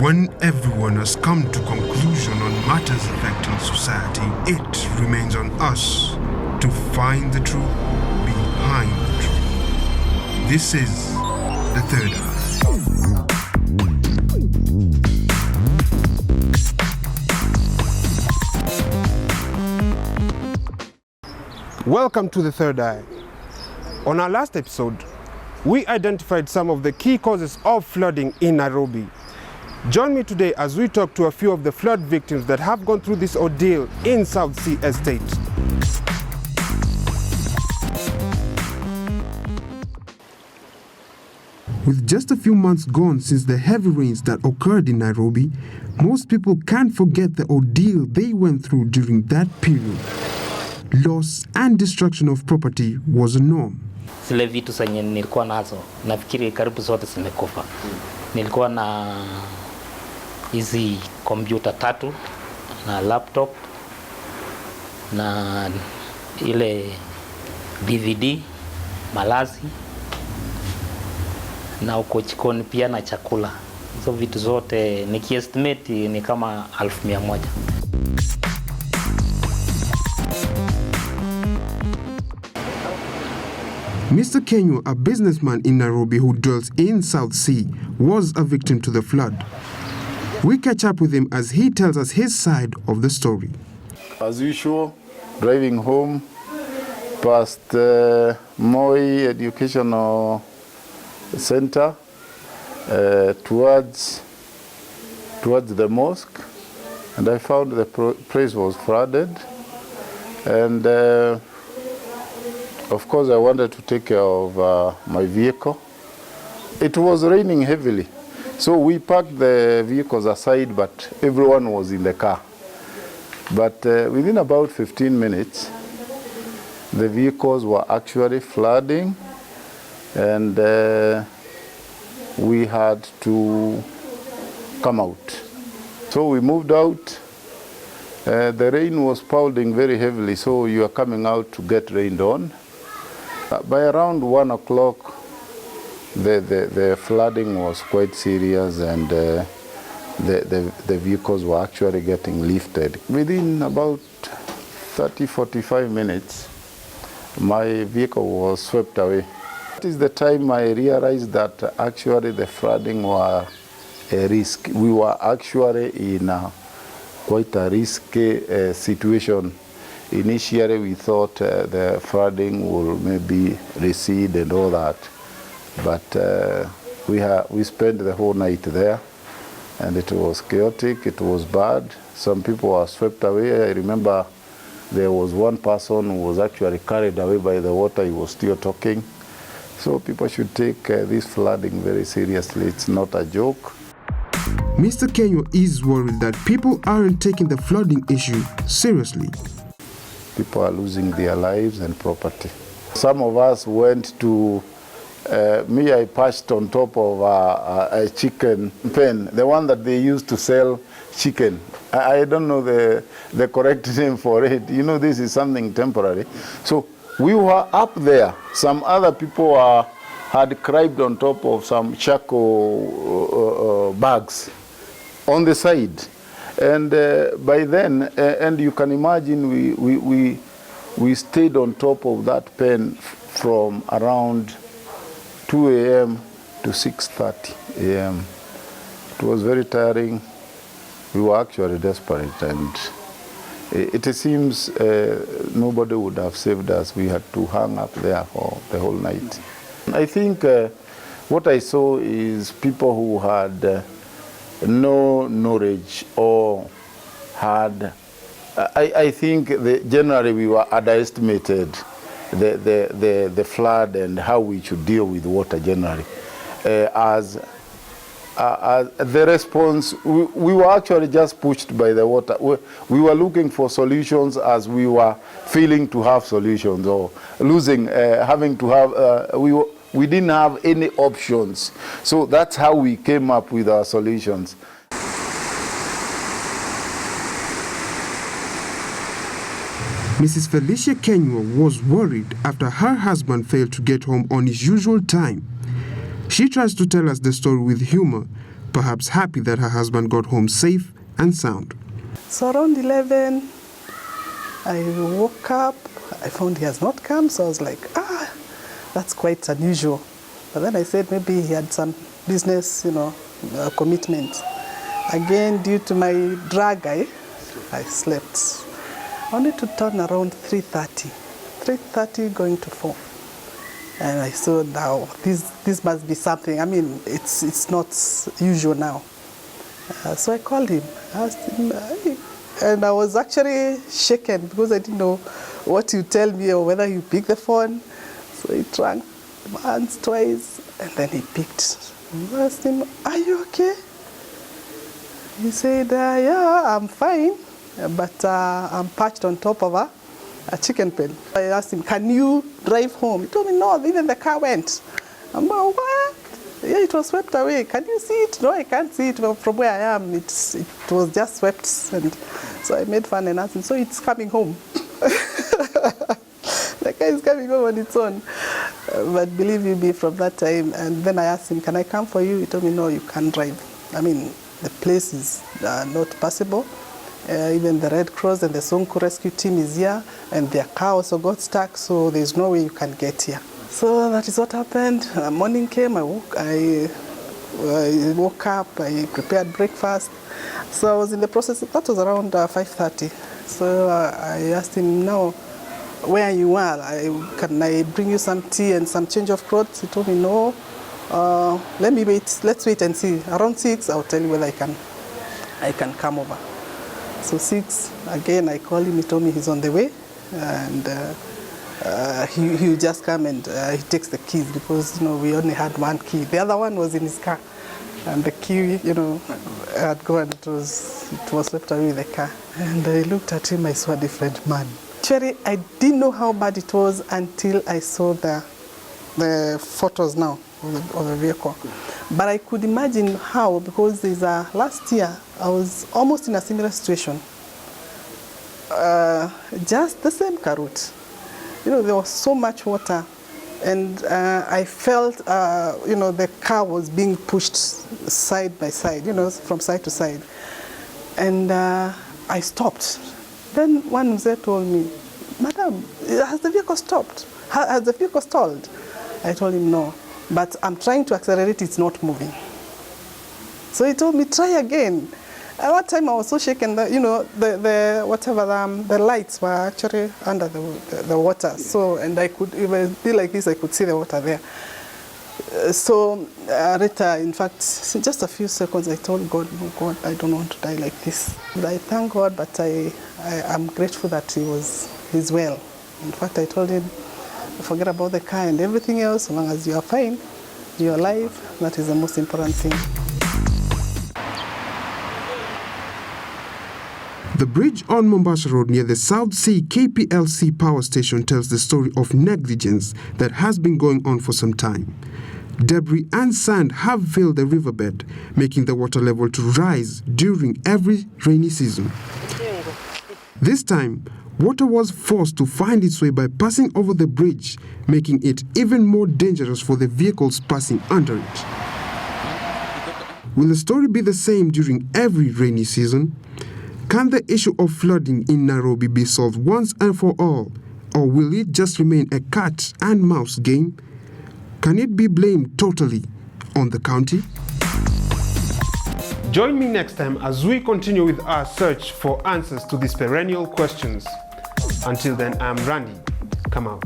When everyone has come to conclusion on matters affecting society, it remains on us to find the truth behind the truth. This is The Third Eye. Welcome to The Third Eye. On our last episode, we identified some of the key causes of flooding in Nairobi. Join me today as we talk to a few of the flood victims that have gone through this ordeal in South Sea Estate. With just a few months gone since the heavy rains that occurred in Nairobi, most people can't forget the ordeal they went through during that period. Loss and destruction of property was a norm. Zile vitu zenye nilikuwa nazo nafikiri karibu zote zimekufa. Nilikuwa na hizi kompyuta 3 na laptop na ile DVD, malazi na uko jikoni pia na chakula. Hizo vitu zote nikiestimate ni kama 1,100. Mr. Kenywa, a businessman in Nairobi who dwells in South Sea, was a victim to the flood. We catch up with him as he tells us his side of the story. As usual, driving home past Moi Educational Center towards the mosque, and I found the place was flooded, and of course I wanted to take care of my vehicle. It was raining heavily, so we parked the vehicles aside, but everyone was in the car. But within about 15 minutes, the vehicles were actually flooding, and we had to come out. So we moved out. The rain was pounding very heavily, so you are coming out to get rained on. By around 1 o'clock, the flooding was quite serious, and the vehicles were actually getting lifted. Within about 30-45 minutes, my vehicle was swept away. That is the time I realized that actually the flooding was a risk. We were actually in quite a risky situation. Initially, we thought the flooding will maybe recede and all that, but we spent the whole night there, and it was chaotic, it was bad. Some people were swept away. I remember there was one person who was actually carried away by the water. He was still talking. So people should take this flooding very seriously. It's not a joke. Mr. Kenywa is worried that people aren't taking the flooding issue seriously. People are losing their lives and property. Some of us went to, I perched on top of a chicken pen, the one that they used to sell chicken. I don't know the correct name for it. You know, this is something temporary. So we were up there. Some other people had climbed on top of some charcoal bags on the side. And by then, and you can imagine, we stayed on top of that pen from around 2 a.m. to 6:30 a.m. It was very tiring. We were actually desperate, and it seems nobody would have saved us. We had to hang up there for the whole night. I think what I saw is people who had no knowledge or had, I think generally we were underestimated the flood and how we should deal with water generally. As the response, we were actually just pushed by the water. We were looking for solutions as we were failing to have solutions, or losing, having to have, we didn't have any options. So that's how we came up with our solutions. Mrs. Felicia Kenywa was worried after her husband failed to get home on his usual time. She tries to tell us the story with humor, perhaps happy that her husband got home safe and sound. So around 11, I woke up, I found he has not come, so I was like, that's quite unusual. But then I said maybe he had some business, commitment. Again, due to my drug, I slept. I wanted to turn around 3:30 going to 4. And I saw now, this must be something. I mean, it's not usual now. So I called him, asked him, and I was actually shaken because I didn't know what you tell me or whether you pick the phone. So he rang once, twice, and then he picked. I asked him, are you okay? He said, yeah, I'm fine, but I'm perched on top of a chicken pen. I asked him, can you drive home? He told me, no, even the car went. I'm like, what? Yeah, it was swept away. Can you see it? No, I can't see it from where I am. It was just swept. And so I made fun and asked him, so it's coming home. The car is coming home on its own. But believe me, from that time, and then I asked him, can I come for you? He told me, no, you can't drive. I mean, the place is not passable. Even the Red Cross and the Sonko rescue team is here, and their car also got stuck, so there's no way you can get here. So that is what happened. Morning came, I woke up, I prepared breakfast. So I was in the process, that was around 5:30. So I asked him, now, where you are, can I bring you some tea and some change of clothes? He told me, no, let's wait and see. Around 6, I'll tell you whether I can come over. So 6, again, I called him, he told me he's on the way, and he'll just come and he takes the keys because, we only had one key. The other one was in his car, and the key, had gone, it was left away with the car. And I looked at him, I saw a different man. Actually, I didn't know how bad it was until I saw the photos now of the vehicle. But I could imagine how, because last year I was almost in a similar situation. Just the same car route. There was so much water, and I felt, the car was being pushed side by side, from side to side. And I stopped. Then one mzee told me, Madam, has the vehicle stopped? Has the vehicle stalled? I told him no, but I'm trying to accelerate, it's not moving. So he told me, try again. At that time I was so shaken that, the lights were actually under the water. So, and I could even be like this, I could see the water there. So Rita, in fact, in just a few seconds, I told God, oh God, I don't want to die like this. And I thank God, but I'm grateful that he's well. In fact, I told him, forget about the car and everything else, as long as you are fine, you're alive, that is the most important thing. The bridge on Mombasa Road near the South Sea KPLC power station tells the story of negligence that has been going on for some time. Debris and sand have filled the riverbed, making the water level to rise during every rainy season. This time, water was forced to find its way by passing over the bridge, making it even more dangerous for the vehicles passing under it. Will the story be the same during every rainy season? Can the issue of flooding in Nairobi be solved once and for all, or will it just remain a cat and mouse game? Can it be blamed totally on the county? Join me next time as we continue with our search for answers to these perennial questions. Until then, I'm Randy. Come out.